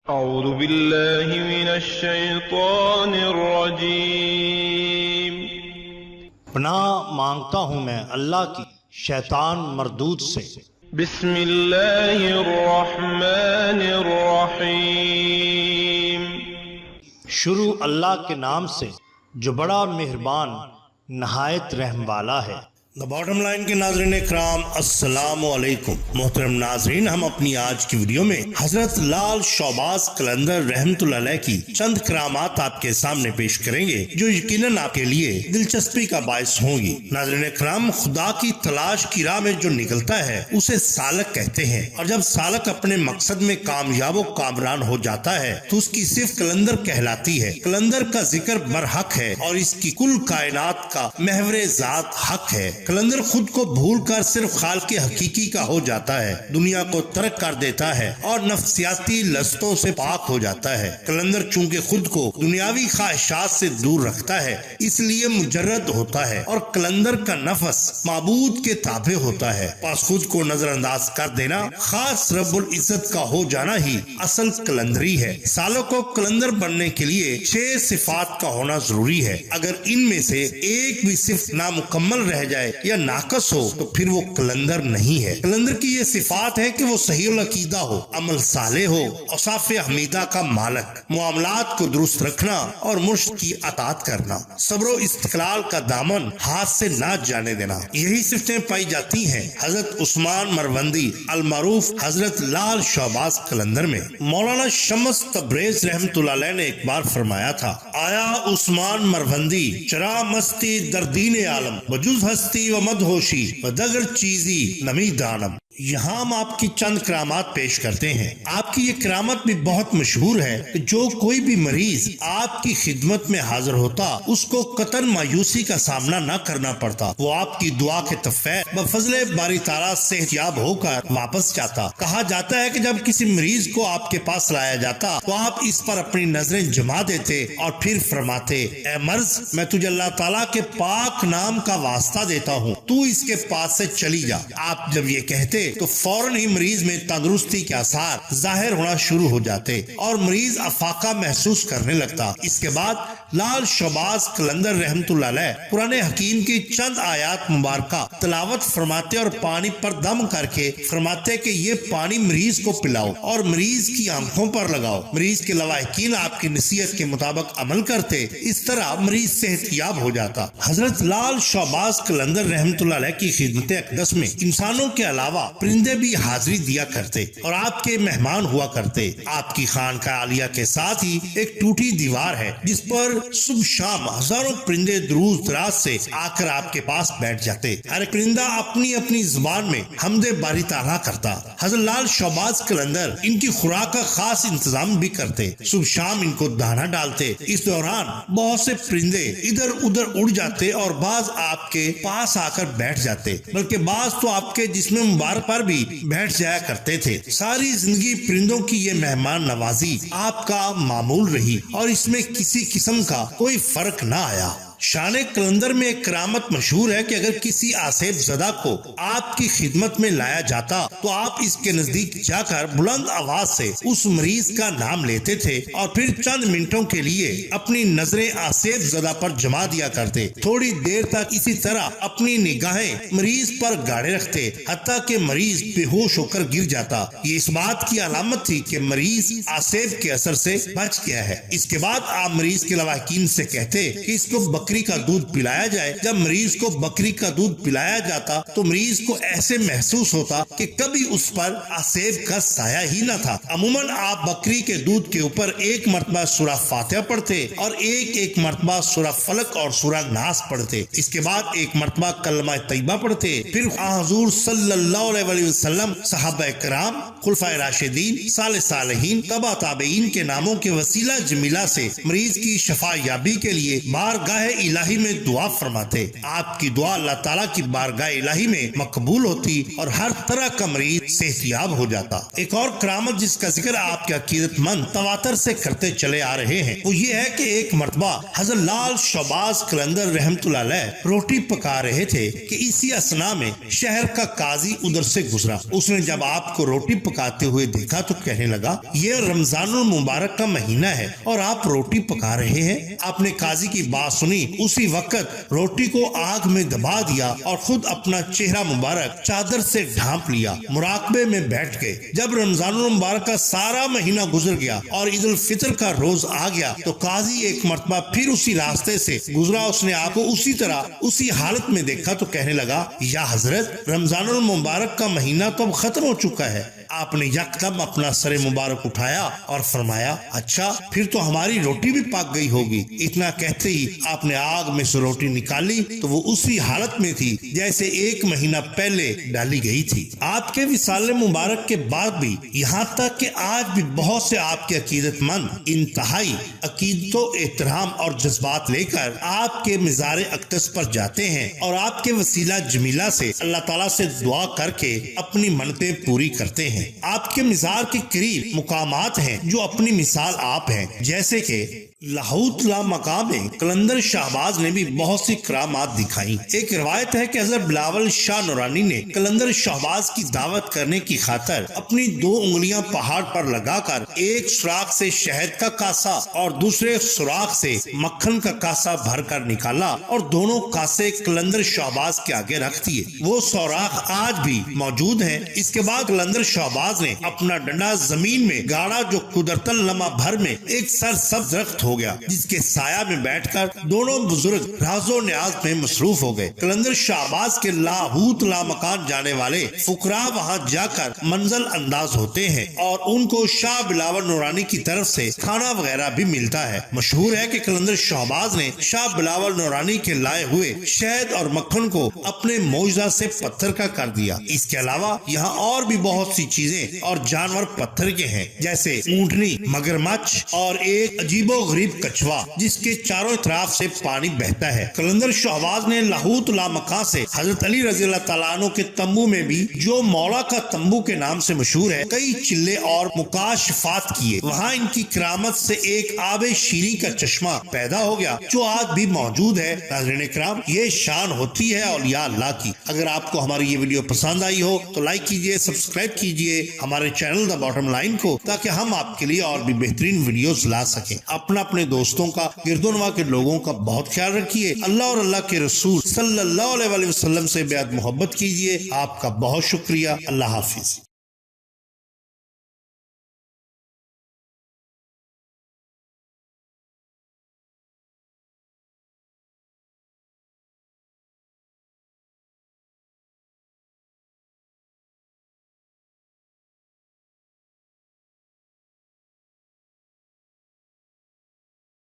اعوذ باللہ من الشیطان الرجیم۔ پناہ مانگتا ہوں میں اللہ کی شیطان مردود سے۔ بسم اللہ الرحمن الرحیم۔ شروع اللہ کے نام سے جو بڑا مہربان نہایت رحم والا ہے۔ دا باٹم لائن کے ناظرین اکرام، السلام علیکم۔ محترم ناظرین، ہم اپنی آج کی ویڈیو میں حضرت لال شہباز قلندر رحمت اللہ علیہ کی چند کرامات آپ کے سامنے پیش کریں گے جو یقیناً آپ کے لیے دلچسپی کا باعث ہوں گی۔ ناظرین اکرام، خدا کی تلاش کی راہ میں جو نکلتا ہے اسے سالک کہتے ہیں، اور جب سالک اپنے مقصد میں کامیاب و کامران ہو جاتا ہے تو اس کی صرف قلندر کہلاتی ہے۔ قلندر کا ذکر برحق ہے اور اس کی کل کائنات کا محور ذات حق ہے۔ قلندر خود کو بھول کر صرف خالق حقیقی کا ہو جاتا ہے، دنیا کو ترک کر دیتا ہے اور نفسیاتی لذتوں سے پاک ہو جاتا ہے۔ قلندر چونکہ خود کو دنیاوی خواہشات سے دور رکھتا ہے اس لیے مجرد ہوتا ہے، اور قلندر کا نفس معبود کے تابع ہوتا ہے، پس خود کو نظر انداز کر دینا، خاص رب العزت کا ہو جانا ہی اصل قلندری ہے۔ سالوں کو قلندر بننے کے لیے 6 صفات کا ہونا ضروری ہے۔ اگر ان میں سے ایک بھی صرف نامکمل رہ جائے یا ناقص ہو تو پھر وہ قلندر نہیں ہے۔ قلندر کی یہ صفات ہے کہ وہ صحیح العقیدہ ہو، عمل صالح ہو، اوصاف حمیدہ کا مالک، معاملات کو درست رکھنا اور مرشد کی اطاعت کرنا، صبر و استقلال کا دامن ہاتھ سے نہ جانے دینا، یہی صفتیں پائی جاتی ہیں حضرت عثمان مروندی المعروف حضرت لال شہباز قلندر میں۔ مولانا شمس تبریز رحمت اللہ علیہ نے ایک بار فرمایا تھا، آیا عثمان مروندی چرا مستی در دین عالم وجز ہستی و مدہوشی و دگر چیزی نمی دانم۔ یہاں ہم آپ کی چند کرامات پیش کرتے ہیں۔ آپ کی یہ کرامت بھی بہت مشہور ہے کہ جو کوئی بھی مریض آپ کی خدمت میں حاضر ہوتا اس کو قطعاً مایوسی کا سامنا نہ کرنا پڑتا، وہ آپ کی دعا کے تفیع بفضل باری تعالیٰ صحت یاب ہو کر واپس جاتا۔ کہا جاتا ہے کہ جب کسی مریض کو آپ کے پاس لایا جاتا تو آپ اس پر اپنی نظریں جما دیتے اور پھر فرماتے، اے مرض، میں تجھے اللہ تعالیٰ کے پاک نام کا واسطہ دیتا ہوں، تو اس کے پاس سے چلی جا۔ آپ جب یہ کہتے تو فوراً ہی مریض میں تندرستی کے آثار ظاہر ہونا شروع ہو جاتے اور مریض افاقہ محسوس کرنے لگتا۔ اس کے بعد لال شہباز قلندر رحمت اللہ علیہ قرآن حکیم کی چند آیات مبارکہ تلاوت فرماتے اور پانی پر دم کر کے فرماتے کہ یہ پانی مریض کو پلاؤ اور مریض کی آنکھوں پر لگاؤ۔ مریض کے لواحقین آپ کی نصیحت کے مطابق عمل کرتے، اس طرح مریض صحت یاب ہو جاتا۔ حضرت لال شہباز قلندر رحمت اللہ علیہ کی خدمت اقدس میں انسانوں کے علاوہ پرندے بھی حاضری دیا کرتے اور آپ کے مہمان ہوا کرتے۔ آپ کی خانقاہ عالیہ کے ساتھ ہی ایک ٹوٹی دیوار ہے جس پر صبح شام ہزاروں پرندے دروز دراز سے آ کر آپ کے پاس بیٹھ جاتے۔ ہر پرندہ اپنی اپنی زبان میں حمد باری تعالیٰ کرتا۔ حضرت لال شہباز قلندر ان کی خوراک کا خاص انتظام بھی کرتے، صبح شام ان کو دانا ڈالتے۔ اس دوران بہت سے پرندے ادھر ادھر اڑ جاتے اور بعض آپ کے پاس آ کر بیٹھ جاتے، بلکہ بعض تو آپ کے جسم مبارک پر بھی بیٹھ جایا کرتے تھے۔ ساری زندگی پرندوں کی یہ مہمان نوازی آپ کا معمول رہی اور اس میں کسی قسم کا کوئی فرق نہ آیا۔ شان قلندر میں ایک کرامت مشہور ہے کہ اگر کسی آسیب زدہ کو آپ کی خدمت میں لایا جاتا تو آپ اس کے نزدیک جا کر بلند آواز سے اس مریض کا نام لیتے تھے اور پھر چند منٹوں کے لیے اپنی نظریں آسیب زدہ پر جما دیا کرتے۔ تھوڑی دیر تک اسی طرح اپنی نگاہیں مریض پر گاڑے رکھتے حتیٰ کہ مریض بے ہوش ہو کر گر جاتا۔ یہ اس بات کی علامت تھی کہ مریض آسیب کے اثر سے بچ گیا ہے۔ اس کے بعد آپ مریض کے لواحقین سے کہتے کہ اس کو بکری کا دودھ پلایا جائے۔ جب مریض کو بکری کا دودھ پلایا جاتا تو مریض کو ایسے محسوس ہوتا کہ کبھی اس پر آسیب کا سایہ ہی نہ تھا۔ عموماً آپ بکری کے دودھ کے اوپر ایک مرتبہ سورہ فاتحہ پڑھتے اور ایک مرتبہ سورہ فلق اور سورہ ناس پڑھتے۔ اس کے بعد ایک مرتبہ کلمہ طیبہ پڑھتے، پھر حضور صلی اللہ علیہ وسلم، صحابہ کرام، خلفائے راشدین، صالح صالحین، تبع تابعین کے ناموں کے وسیلہ جمیلہ سے مریض کی شفا یابی کے لیے بارگاہ الہی میں دعا فرماتے، آپ کی دعا اللہ تعالیٰ کی بارگاہ الہی میں مقبول ہوتی اور ہر طرح کا مریض صحتیاب ہو جاتا۔ ایک اور کرامت جس کا ذکر آپ کے عقیدت مند تواتر سے کرتے چلے آ رہے ہیں وہ یہ ہے کہ ایک مرتبہ حضرت لال شہباز قلندر رحمت اللہ علیہ روٹی پکا رہے تھے کہ اسی اثنا میں شہر کا قاضی ادھر سے گزرا۔ اس نے جب آپ کو روٹی پکاتے ہوئے دیکھا تو کہنے لگا، یہ رمضان المبارک کا مہینہ ہے اور آپ روٹی پکا رہے ہیں۔ آپ نے قاضی کی بات سنی، اسی وقت روٹی کو آگ میں دبا دیا اور خود اپنا چہرہ مبارک چادر سے ڈھانپ لیا، مراقبے میں بیٹھ گئے۔ جب رمضان المبارک کا سارا مہینہ گزر گیا اور عید الفطر کا روز آ گیا تو قاضی ایک مرتبہ پھر اسی راستے سے گزرا۔ اس نے آپ کو اسی طرح اسی حالت میں دیکھا تو کہنے لگا، یا حضرت رمضان المبارک کا مہینہ تو اب ختم ہو چکا ہے۔ آپ نے یکدم اپنا سر مبارک اٹھایا اور فرمایا، اچھا پھر تو ہماری روٹی بھی پک گئی ہوگی۔ اتنا کہتے ہی آپ نے آگ میں سے روٹی نکالی تو وہ اسی حالت میں تھی جیسے ایک مہینہ پہلے ڈالی گئی تھی۔ آپ کے وصال مبارک کے بعد بھی یہاں تک کہ آج بھی بہت سے آپ کے عقیدت مند انتہائی عقیدت و احترام اور جذبات لے کر آپ کے مزار اقدس پر جاتے ہیں اور آپ کے وسیلہ جمیلہ سے اللہ تعالیٰ سے دعا کر کے اپنی منتیں پوری کرتے ہیں۔ آپ کے مزار کے قریب مقامات ہیں جو اپنی مثال آپ ہیں، جیسے کہ لاہوت لا مقام میں قلندر شہباز نے بھی بہت سی کرامات دکھائی۔ ایک روایت ہے کہ حضرت بلاول شاہ نورانی نے قلندر شہباز کی دعوت کرنے کی خاطر اپنی 2 انگلیاں پہاڑ پر لگا کر ایک سوراخ سے شہد کا کاسا اور دوسرے سوراخ سے مکھن کا کاسا بھر کر نکالا اور دونوں کاسے قلندر شہباز کے آگے رکھ دیے۔ وہ سوراخ آج بھی موجود ہیں۔ اس کے بعد قلندر شہباز نے اپنا ڈنڈا زمین میں گاڑا جو قدرتاً لمحہ بھر میں ایک سرسبز درخت ہو گیا، جس کے سایہ میں بیٹھ کر دونوں بزرگ راز و نیاز میں مصروف ہو گئے۔ قلندر شہباز کے لاہوت لا مکان جانے والے فقراء وہاں جا کر منزل انداز ہوتے ہیں اور ان کو شاہ بلاول نورانی کی طرف سے کھانا وغیرہ بھی ملتا ہے۔ مشہور ہے کہ قلندر شہباز نے شاہ بلاول نورانی کے لائے ہوئے شہد اور مکھن کو اپنے معجزہ سے پتھر کا کر دیا۔ اس کے علاوہ یہاں اور بھی بہت سی چیزیں اور جانور پتھر کے ہیں، جیسے اونٹنی، مگرمچھ اور ایک عجیب و غریب کچھوا جس کے چاروں اطراف سے پانی بہتا ہے۔ قلندر شہباز نے لاہوت لا مکان سے حضرت علی رضی اللہ تعالیٰ عنہ کے تمبو میں بھی، جو مولا کا تمبو کے نام سے مشہور ہے، کئی چلے اور مکاشفات کیے۔ وہاں ان کی کرامت سے ایک آب شیریں کا چشمہ پیدا ہو گیا جو آج بھی موجود ہے۔ ناظرین کرام، یہ شان ہوتی ہے اولیاء اللہ کی۔ اگر آپ کو ہماری یہ ویڈیو پسند آئی ہو تو لائک کیجئے، سبسکرائب کیجئے ہمارے چینل دا باٹم لائن کو، تاکہ ہم آپ کے لیے اور بھی بہترین ویڈیوز لا سکیں۔ اپنے دوستوں کا، گردونواں کے لوگوں کا بہت خیال رکھیے۔ اللہ اور اللہ کے رسول صلی اللہ علیہ وسلم سے بیعت محبت کیجئے۔ آپ کا بہت شکریہ۔ اللہ حافظ۔